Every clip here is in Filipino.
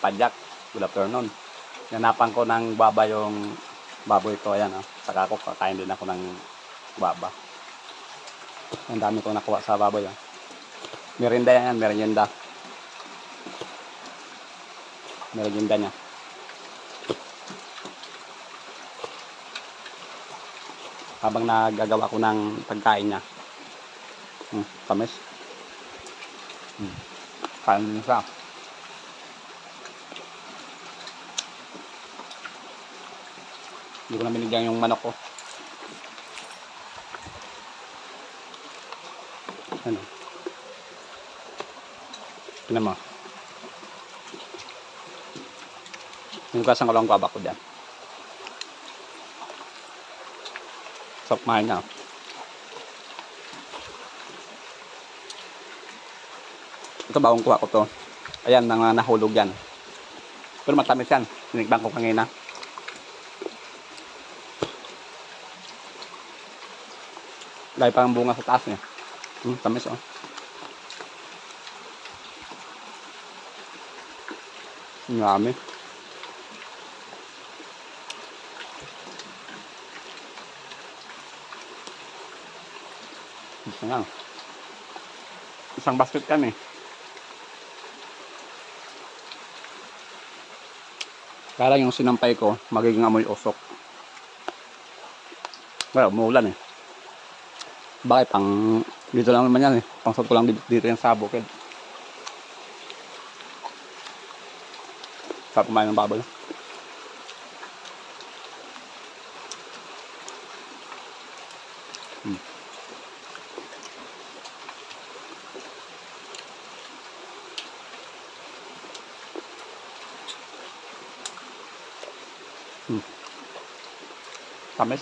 Padyak. Good afternoon. Nanapan ko ng baba yung baboy ko. Ayan, oh. Saka ako kakain din ako ng baba. Ang dami ko nakuha sa baboy. Oh. Merienda yan, merienda. Merienda niya. Habang nagagawa ko ng pagkain niya. Tamis. Kain din siya. Hindi ko na binigyan yung manok ko. Ano? Tignan mo. Hinugasan ko lang ang baba ko dyan. Sarap kumain na. Ito bagong kuha ko to. Ayan, nahulog yan. Pero matamis yan. Sinikbang ko kanina. Dahil parang bunga sa taas niya. Tamis oh. Marami. Isang basket kami. Kaya yung sinampay ko, magiging amoy usok. Well, umuulan eh. Bakit? Dito lang naman yan eh. Pangsot ko lang dito yan sa bukid. Sarap kumain ng baboy. Tamis.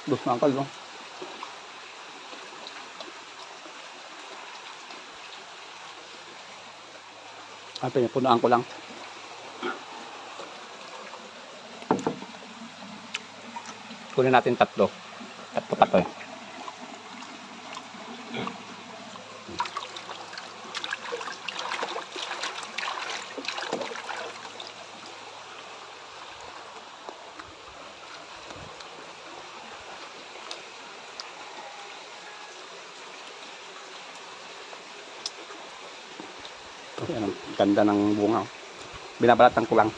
Dos na angkal, no? Pinapunaan ko lang. Kunin natin tatlo. Tatlo pa to eh. Ayan, ganda ng bunga. Binabalatan ko lang.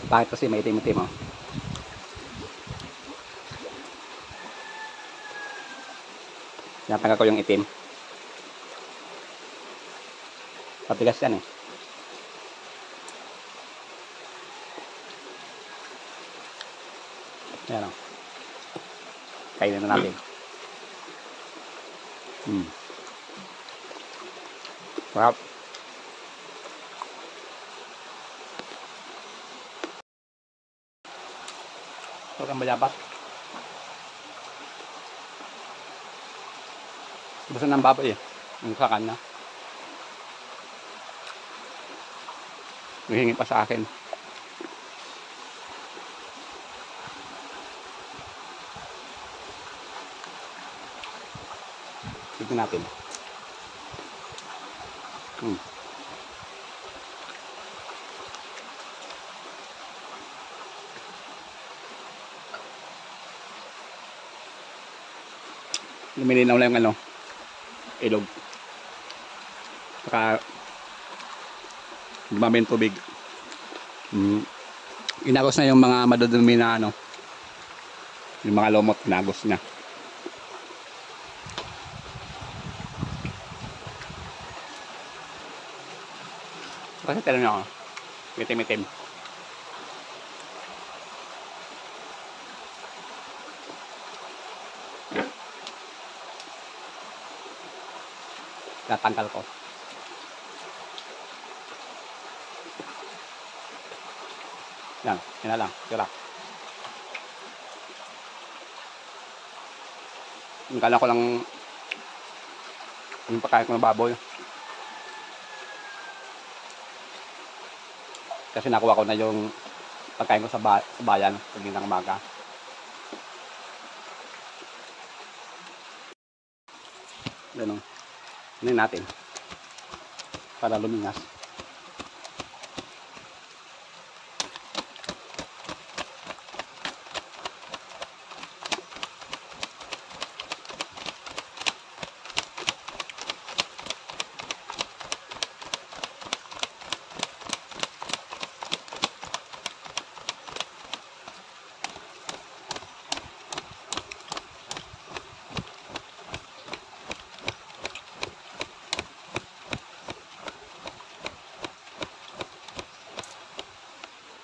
Bakit kasi may itim-itim oh. Natanggal ko yung itim. Patigas yan eh. Ayan oh. Kainin na natin. Sarap. Sarap ang bayabat. Basta ng baboy eh. Yung sa kanya. Hihingi pa sa akin. Tignan natin. Lumilinaw lang yung ano, ilog. Saka dumami yung tubig. Inagos na yung mga madudumi na ano, yung mga lumot, inagos na. Kasi tala nyo ako, itim-itim. Tatanggal ko. Yan, yun na lang, tira. Kala ko lang yung pagkain ko ng baboy. Kasi nakuha ko na yung pagkain ko sa bayan pag ng umaga. Ganun. Ano natin. Para lumingas.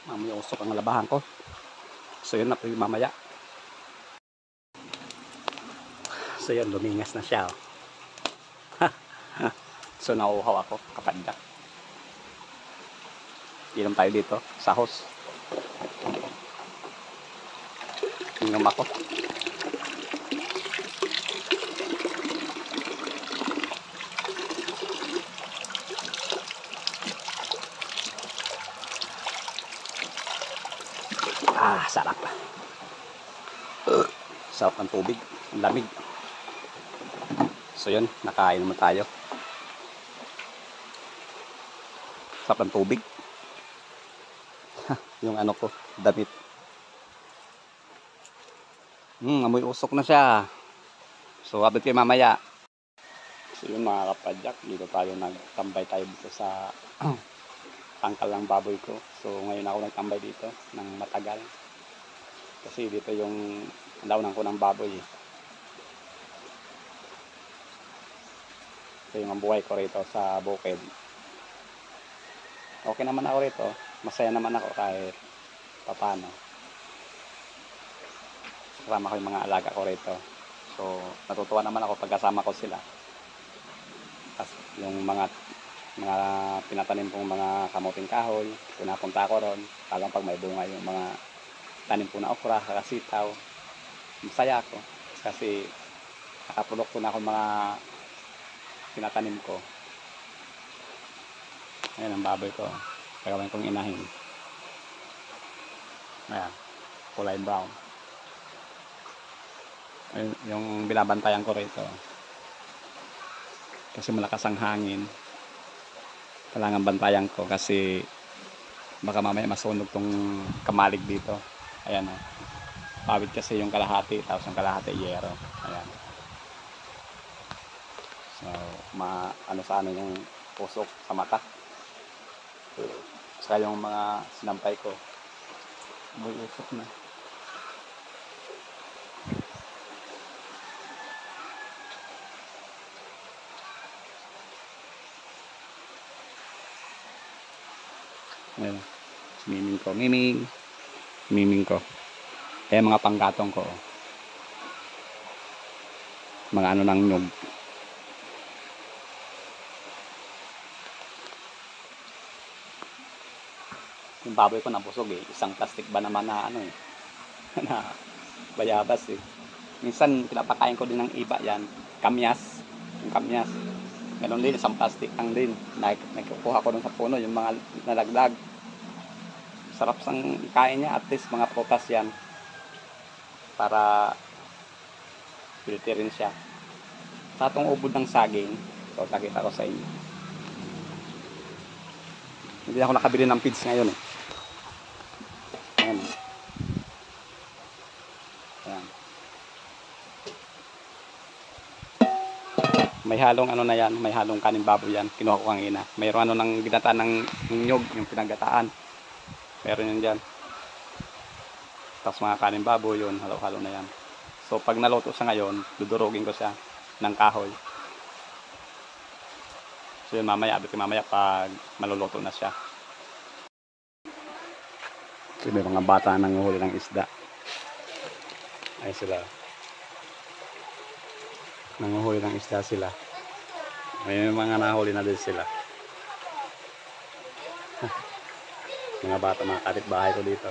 Mamaya usok ang labahan ko. So yun na po yung mamaya. So yun, lumingas na siya. So nauuhaw ako, kapadyak. Inom tayo dito, sa house. Inom ako. Sarap. Sarap ng tubig. Ang lamig. So yun, nakain naman tayo. Sarap ng tubig. Yung ano ko, damit. Amoy usok na siya. So abot kayo mamaya. So yun mga kapadyak, dito tayo nagtambay tayo dito sa tangkal ng baboy ko. So ngayon ako nagtambay dito ng matagal. Kasi dito yung launan ko ng baboy. Ito yung buhay ko rito sa bukid. Okay naman ako rito. Masaya naman ako kahit papano. Kasama ko yung mga alaga ko rito. So natutuwa naman ako pagkasama ko sila. Kasi yung mga pinatanim kong mga kamuting kahoy, pinapunta ko ron. Talagang pag may bunga yung mga tanim po na okra, kakasitaw. Masaya ako kasi nakaprodukto na ako mga pinatanim ko. Ayan ang baboy ko. Gagawin kong inahin. Ayan, kulay brown. Ayan, yung binabantayan ko rito. Kasi malakas ang hangin. Kailangan bantayan ko kasi baka mamaya masunog tong kamalig dito. Ayan o. Pawid kasi yung kalahati, tapos yung kalahati yero. Ayan. So, ano sa ano yung pusok sa mata. Saka yung mga sinampay ko. May usok na. Ayan. Miming ko. Miming ko. Kaya mga panggatong ko. Mga ano ng nyug. Yung baboy ko nabusog eh. Isang plastic ba naman na ano eh. Na bayabas eh. Minsan pinapakain ko din ng iba yan. Kamyas. Yung kamyas. Ganon din. Isang plastic lang din. Nagkukuha ko dun sa puno. Yung mga nalaglag. Sarap sang kain niya. At least mga prutas yan. Para filter rin siya. Sa itong ubod ng saging. So nakita ko sa inyo. Hindi ako nakabili ng feeds ngayon eh. Ayan. Ayan. May halong ano na yan. May halong kanin baboy yan. Kinuha ko kanina. Mayroon ano ng ginataan ng nyug. Yung pinagataan. Meron yun dyan. Tapos mga kanin baboy yun. Halo-halo na yan. So pag naluto siya ngayon, dudurugin ko siya ng kahoy. So yun mamaya. Abit mamaya pag maluluto na siya. So may mga bata nanguhuli ng isda. Ay sila. Nanguhuli ng isda sila. May mga nahuli na din sila. Mga bata, mga kapitbahay ko dito.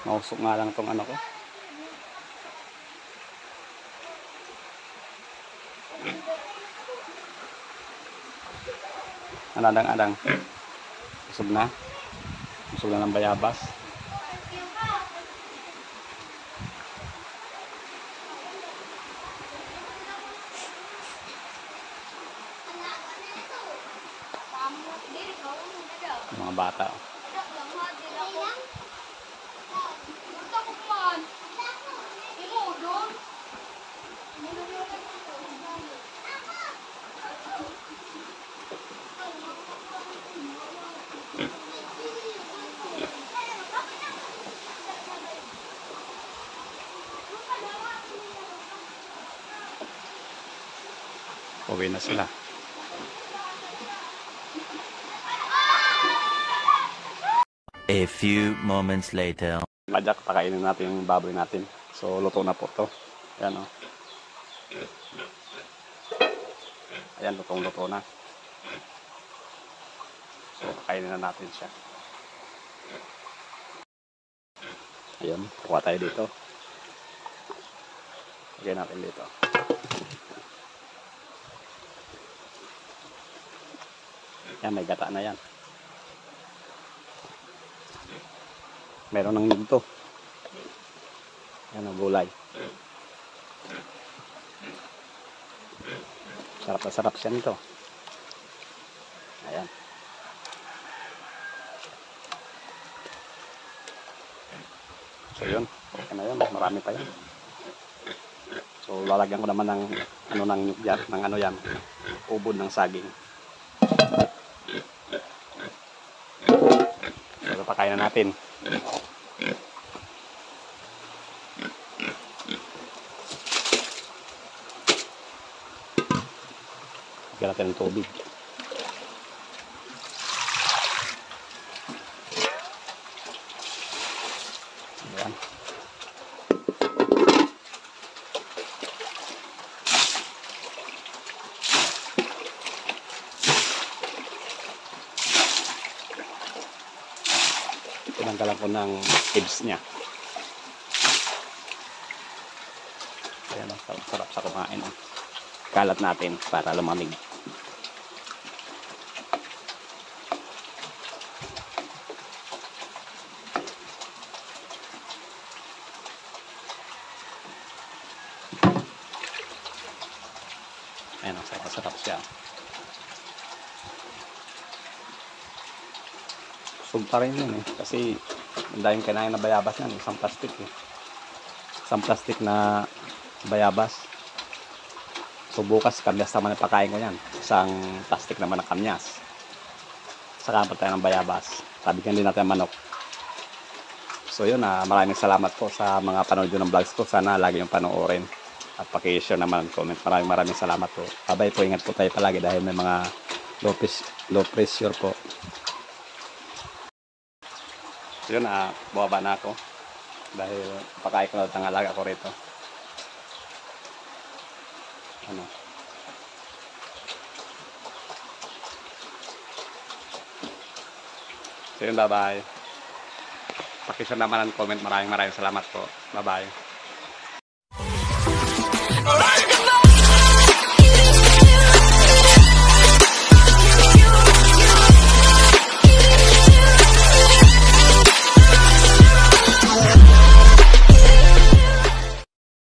Mausok nga lang itong ano ko. Adang-adang. Usog na. Usog na ng bayabas. bata. Uwi na sila. A few moments later. Padyak, pakainin natin yung baboy natin. So, luto na po to. Ayan, o. Ayan, lutong-luto na. So, pakainin na natin siya. Ayan, kuha tayo dito. Lagay natin dito. Yan, may gata na yan. Meron ng nugto. Yan ang gulay. Sarap na sarap siya nito. Ayan. So yun, okay na yun. Marami pa yan. So lalagyan ko naman ng ubod ng saging. So pakain na natin. Lagyan natin ng tubig. Ayan. Tinanggalan ko ng tips niya. Ayan, sarap sa kumain. Kalat natin para lumamig. Ayan, sarap siya. Busog pa rin yun eh. Kasi ang daming kinain na bayabas yan. Isang plastic eh. Isang plastic na bayabas. So bukas kamyas naman ang pakain ko yan. Isang plastic naman na kamyas. Saka pa tayo ng bayabas. Sabigyan din natin ang manok. So yun, maraming salamat po sa mga panood ng vlogs ko. Sana lagi yung panoorin. At paki-share naman, comment. Maraming salamat po. Babay po, ingat po tayo palagi dahil may mga low pressure po. So yun, bumaba na ako. Dahil pakain ko na ang alaga ko rito. Ano? So yun, bye-bye. Paki-share naman ang comment. Maraming salamat po. Bye-bye.